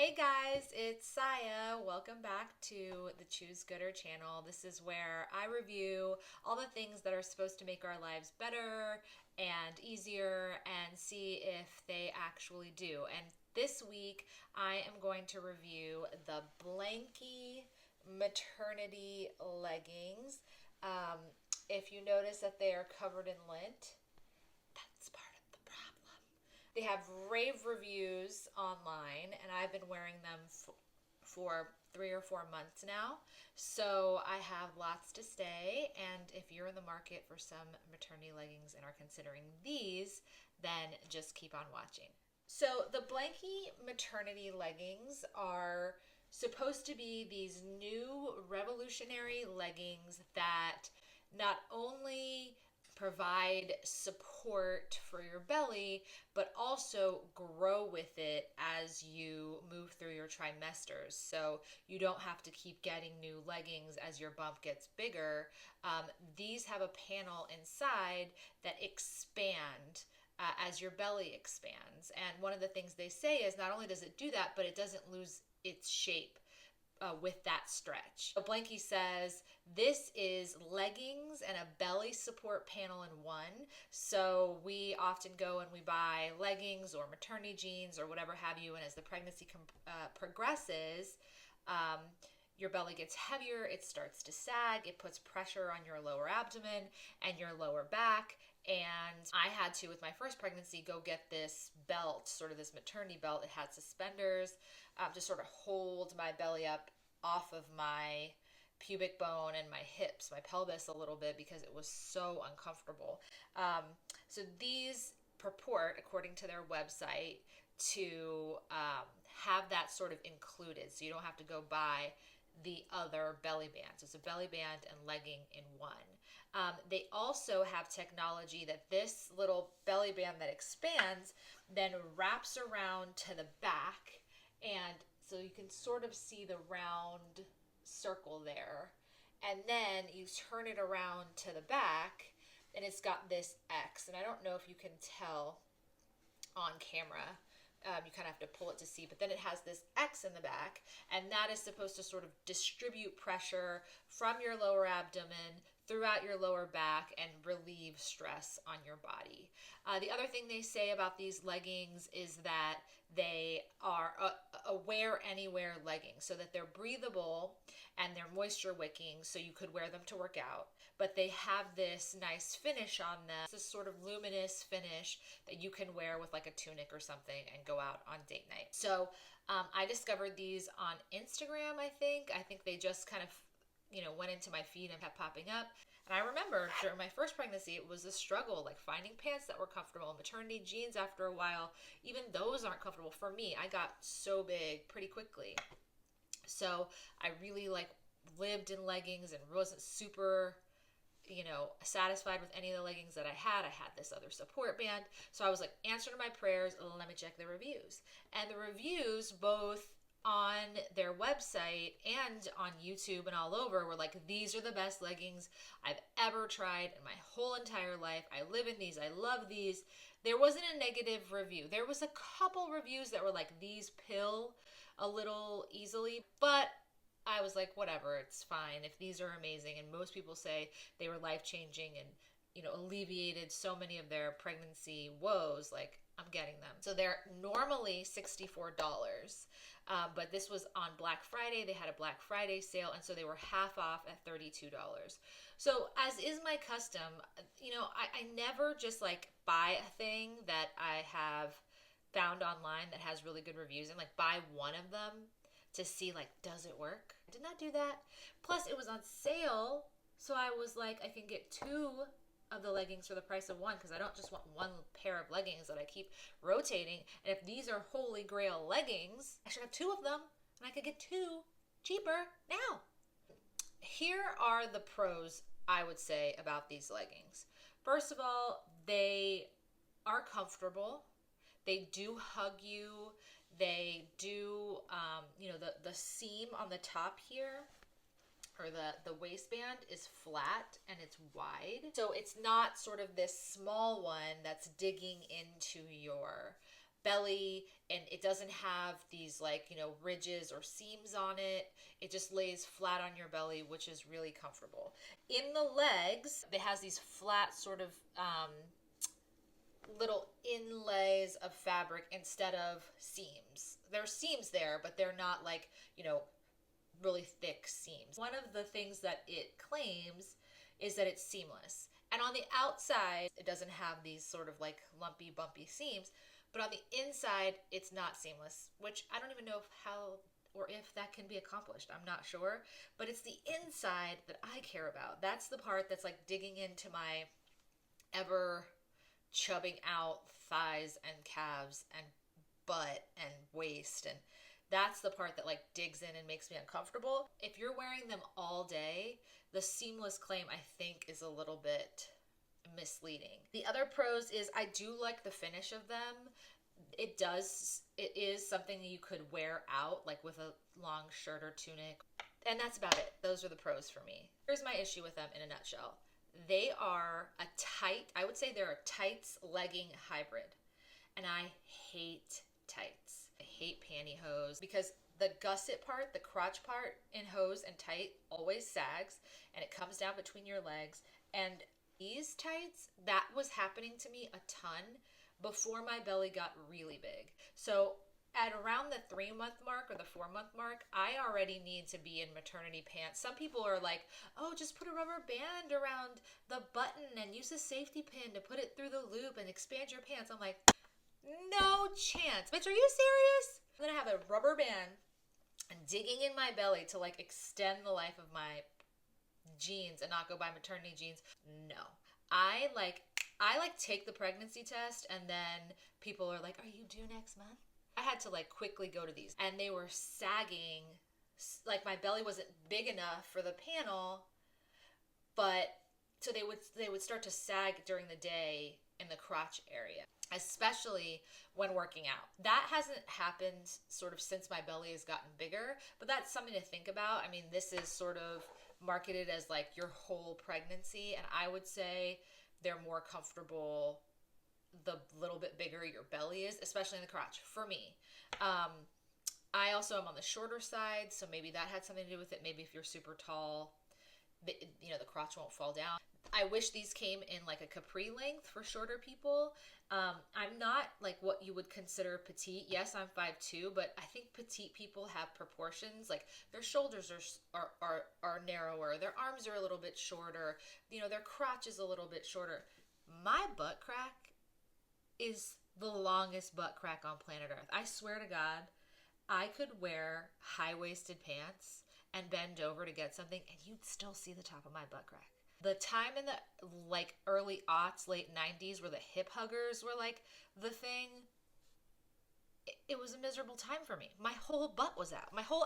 Hey guys, it's Saya. Welcome back to the Choose Gooder channel. This is where I review all the things that are supposed to make our lives better and easier and see if they actually do. And this week I am going to review the Blanqi Maternity Leggings. If you notice that they are covered in lint, that's part of the problem. They have rave reviews online, and I've been wearing them for 3 or 4 months now. So I have lots to say. And if you're in the market for some maternity leggings and are considering these, then just keep on watching. So the Blanqi maternity leggings are supposed to be these new revolutionary leggings that not only provide support for your belly, but also grow with it as you move through your trimesters. So you don't have to keep getting new leggings as your bump gets bigger. These have a panel inside that expand as your belly expands. And one of the things they say is not only does it do that, but it doesn't lose its shape with that stretch. Blanqi says this is leggings and a belly support panel in one. So we often go and we buy leggings or maternity jeans or whatever have you, and as the pregnancy progresses, your belly gets heavier, it starts to sag, it puts pressure on your lower abdomen and your lower back. And I had to, with my first pregnancy, go get this belt, sort of this maternity belt. It had suspenders to sort of hold my belly up off of my pubic bone and my hips, my pelvis a little bit, because it was so uncomfortable. So these purport, according to their website, to have that sort of included. So you don't have to go buy the other belly bands. It's a belly band and legging in one. They also have technology that this little belly band that expands then wraps around to the back, and so you can sort of see the round circle there. And then you turn it around to the back and it's got this X. And I don't know if you can tell on camera. You kind of have to pull it to see, but then it has this X in the back, and that is supposed to sort of distribute pressure from your lower abdomen throughout your lower back and relieve stress on your body. The other thing they say about these leggings is that they are a wear anywhere legging, so that they're breathable and they're moisture wicking, so you could wear them to work out, but they have this nice finish on them, this sort of luminous finish that you can wear with like a tunic or something and go out on date night. So I discovered these on Instagram, I think. I think they just kind of went into my feed and kept popping up. And I remember during my first pregnancy, it was a struggle, like finding pants that were comfortable. Maternity jeans, after a while, even those aren't comfortable for me. I got so big pretty quickly. So I really lived in leggings and wasn't super satisfied with any of the leggings that I had. I had this other support band. So I was like, answer to my prayers, let me check the reviews. And the reviews, both on their website and on YouTube and all over, were like, these are the best leggings I've ever tried in my whole entire life. I live in these. I love these. There wasn't a negative review. There was a couple reviews that were like, these pill a little easily, but I was like, whatever, it's fine if these are amazing. And most people say they were life-changing and alleviated so many of their pregnancy woes. Like, I'm getting them. So they're normally $64, but this was on Black Friday. They had a Black Friday sale, and so they were half off at $32. So as is my custom, I never just like buy a thing that I have found online that has really good reviews and like buy one of them to see like, does it work? I did not do that. Plus it was on sale, so I was like, I can get two of the leggings for the price of one, because I don't just want one pair of leggings that I keep rotating. And if these are holy grail leggings, I should have two of them, and I could get two cheaper now. Here are the pros, I would say, about these leggings. First of all, they are comfortable. They do hug you. They do, the seam on the top here, or the waistband, is flat and it's wide. So it's not sort of this small one that's digging into your belly, and it doesn't have these like, ridges or seams on it. It just lays flat on your belly, which is really comfortable. In the legs, it has these flat sort of little inlays of fabric instead of seams. There's seams there, but they're not like, really thick seams. One of the things that it claims is that it's seamless. And on the outside, it doesn't have these sort of like lumpy, bumpy seams, but on the inside, it's not seamless, which I don't even know how or if that can be accomplished. I'm not sure, but it's the inside that I care about. That's the part that's like digging into my ever chubbing out thighs and calves and butt and waist, and that's the part that like digs in and makes me uncomfortable. If you're wearing them all day, the seamless claim I think is a little bit misleading. The other pros is I do like the finish of them. It is something you could wear out like with a long shirt or tunic. And that's about it. Those are the pros for me. Here's my issue with them in a nutshell. They are I would say they're a tights legging hybrid. And I hate tights. I hate pantyhose because the gusset part, the crotch part in hose and tight always sags and it comes down between your legs. And these tights, that was happening to me a ton before my belly got really big. So at around the 3-month mark or the 4-month mark, I already need to be in maternity pants. Some people are like, oh, just put a rubber band around the button and use a safety pin to put it through the loop and expand your pants. I'm like, no chance. Bitch, are you serious? I'm gonna have a rubber band digging in my belly to like extend the life of my jeans and not go buy maternity jeans. No. I take the pregnancy test and then people are like, are you due next month? I had to like quickly go to these and they were sagging. Like my belly wasn't big enough for the panel, but so they would start to sag during the day in the crotch area, especially when working out. That hasn't happened sort of since my belly has gotten bigger, but that's something to think about. I mean, this is sort of marketed as like your whole pregnancy, and I would say they're more comfortable the little bit bigger your belly is, especially in the crotch for me. I also am on the shorter side, so maybe that had something to do with it. Maybe if you're super tall, the crotch won't fall down. I wish these came in like a capri length for shorter people. I'm not like what you would consider petite. Yes, I'm 5'2", but I think petite people have proportions. Like their shoulders are narrower, their arms are a little bit shorter, their crotch is a little bit shorter. My butt crack is the longest butt crack on planet Earth. I swear to God, I could wear high-waisted pants and bend over to get something and you'd still see the top of my butt crack. The time in the like early aughts, late 90s where the hip huggers were like the thing, it was a miserable time for me. My whole butt was out. My whole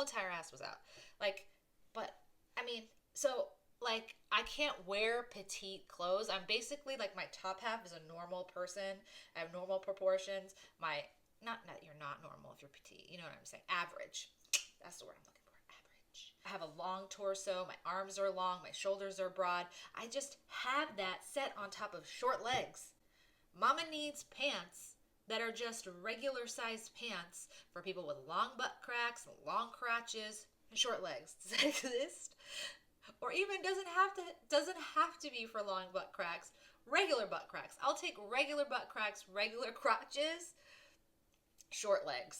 entire ass was out. Like, but I mean, so like I can't wear petite clothes. I'm basically like my top half is a normal person. I have normal proportions. Not you're not normal if you're petite. You know what I'm saying? Average. That's the word I'm looking for. Average. I have a long torso. My arms are long. My shoulders are broad. I just have that set on top of short legs. Mama needs pants that are just regular sized pants for people with long butt cracks, long crotches, and short legs. Does that exist? Or even doesn't have to be for long butt cracks. Regular butt cracks. I'll take regular butt cracks, regular crotches, short legs.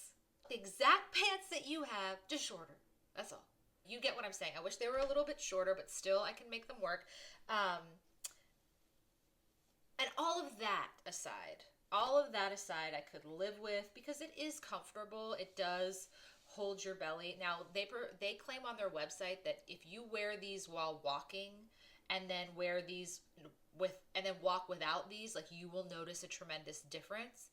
The exact pants that you have, just shorter. That's all. You get what I'm saying. I wish they were a little bit shorter, but still I can make them work. And all of that aside, I could live with because it is comfortable. It does hold your belly. Now, they claim on their website that if you wear these while walking and then wear these and then walk without these, like you will notice a tremendous difference.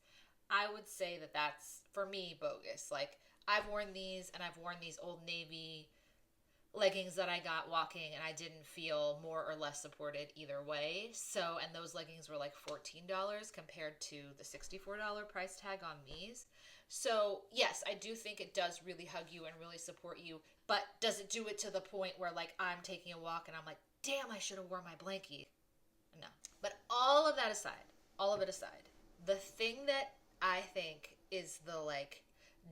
I would say that that's, for me, bogus. Like, I've worn these, and I've worn these Old Navy leggings that I got walking, and I didn't feel more or less supported either way. So, and those leggings were like $14 compared to the $64 price tag on these. So, yes, I do think it does really hug you and really support you, but does it do it to the point where, like, I'm taking a walk and I'm like, damn, I should have worn my Blanqi? No. But all of it aside, the thing that I think is the like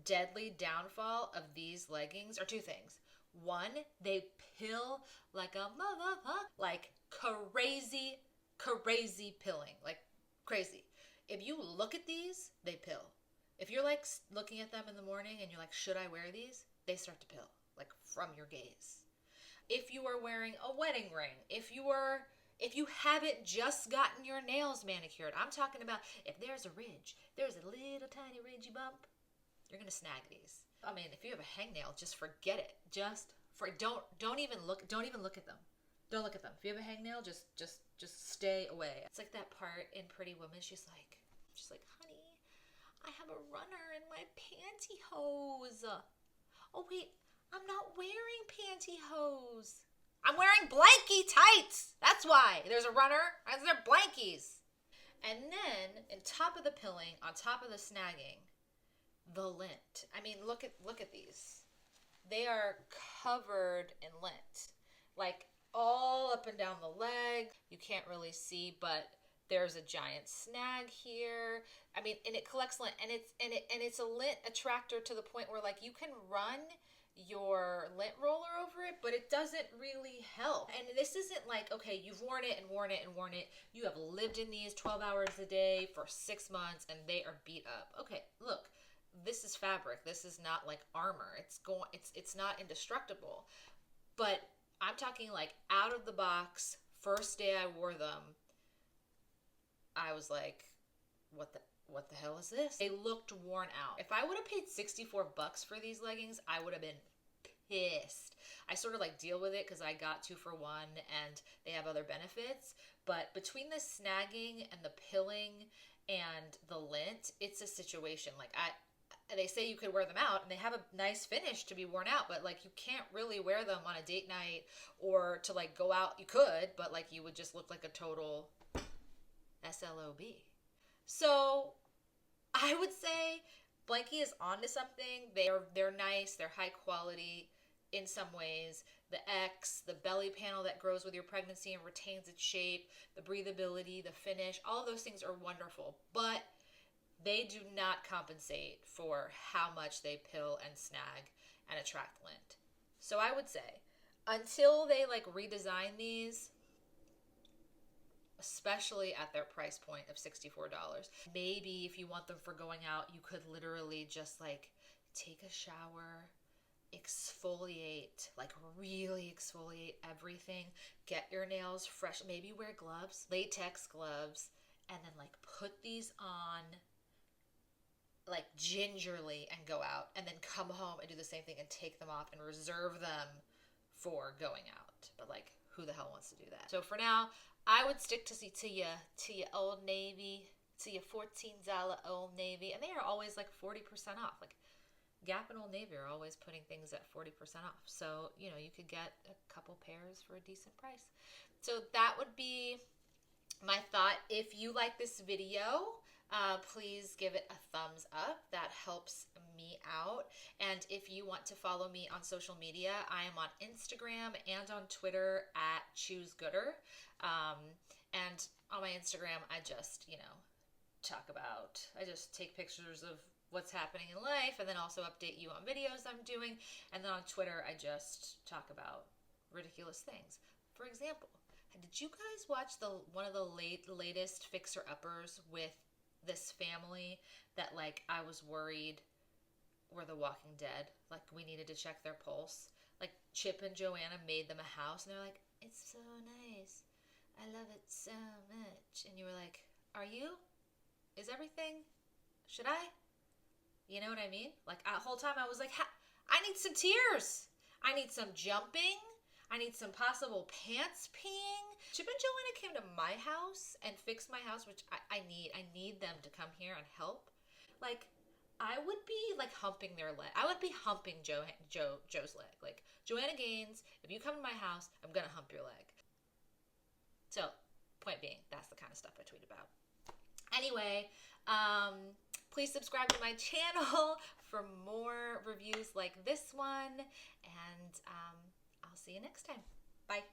deadly downfall of these leggings are two things. One, they pill like a motherfucker, like crazy, crazy pilling, like crazy. If you look at these, they pill. If you're like looking at them in the morning and you're like, should I wear these? They start to pill, like from your gaze. If you are wearing a wedding ring, if you haven't just gotten your nails manicured, I'm talking about if there's a ridge, there's a little tiny ridgy bump, you're gonna snag these. I mean, if you have a hangnail, just forget it. Don't even look at them. Don't look at them. If you have a hangnail, just stay away. It's like that part in Pretty Woman. She's like, honey, I have a runner in my pantyhose. Oh wait, I'm not wearing pantyhose. I'm wearing Blanqi tights. That's why there's a runner. They're Blanqies. And then, on top of the pilling, on top of the snagging, the lint. I mean, look at these. They are covered in lint, like all up and down the leg. You can't really see, but there's a giant snag here. I mean, and it collects lint, and it's a lint attractor to the point where like you can run your lint roller over it, but it doesn't really help. And this isn't like, okay, you've worn it and worn it and worn it. You have lived in these 12 hours a day for 6 months and they are beat up. Okay, look, this is fabric. This is not like armor. It's not indestructible. But I'm talking like out of the box, first day I wore them, I was like, what the hell is this? They looked worn out. If I would have paid $64 for these leggings, I would have been pissed. I sort of like deal with it because I got 2 for 1 and they have other benefits. But between the snagging and the pilling and the lint, it's a situation. Like they say you could wear them out and they have a nice finish to be worn out, but like you can't really wear them on a date night or to like go out. You could, but like you would just look like a total SLOB. So I would say Blanqi is onto something. They're nice. They're high quality in some ways. The X, the belly panel that grows with your pregnancy and retains its shape, the breathability, the finish, all of those things are wonderful. But they do not compensate for how much they pill and snag and attract lint. So I would say until they like redesign these, especially at their price point of $64. Maybe if you want them for going out, you could literally just like take a shower, exfoliate, like really exfoliate everything, get your nails fresh, maybe wear gloves, latex gloves, and then like put these on like gingerly and go out, and then come home and do the same thing and take them off and reserve them for going out. But like, who the hell wants to do that? So for now, I would stick to your Old Navy, to your $14 Old Navy, and they are always like 40% off. Like Gap and Old Navy are always putting things at 40% off. So, you know, you could get a couple pairs for a decent price. So that would be my thought. If you like this video, please give it a thumbs up. That helps me out. And if you want to follow me on social media, I am on Instagram and on Twitter at ChooseGooder. And on my Instagram, I just, I just take pictures of what's happening in life and then also update you on videos I'm doing. And then on Twitter, I just talk about ridiculous things. For example, did you guys watch one of the latest fixer-uppers with this family that like I was worried were The Walking Dead? Like we needed to check their pulse. Like Chip and Joanna made them a house and they're like, it's so nice. I love it so much. And you were like, are you? Is everything? Should I? You know what I mean? Like the whole time I was like, I need some tears. I need some jumping. I need some possible pants peeing. Chip and Joanna came to my house and fixed my house, which I need. I need them to come here and help. Like, I would be like humping their leg. I would be humping Joe's leg. Like, Joanna Gaines, if you come to my house, I'm gonna hump your leg. So, point being, that's the kind of stuff I tweet about. Anyway, please subscribe to my channel for more reviews like this one, and I'll see you next time. Bye.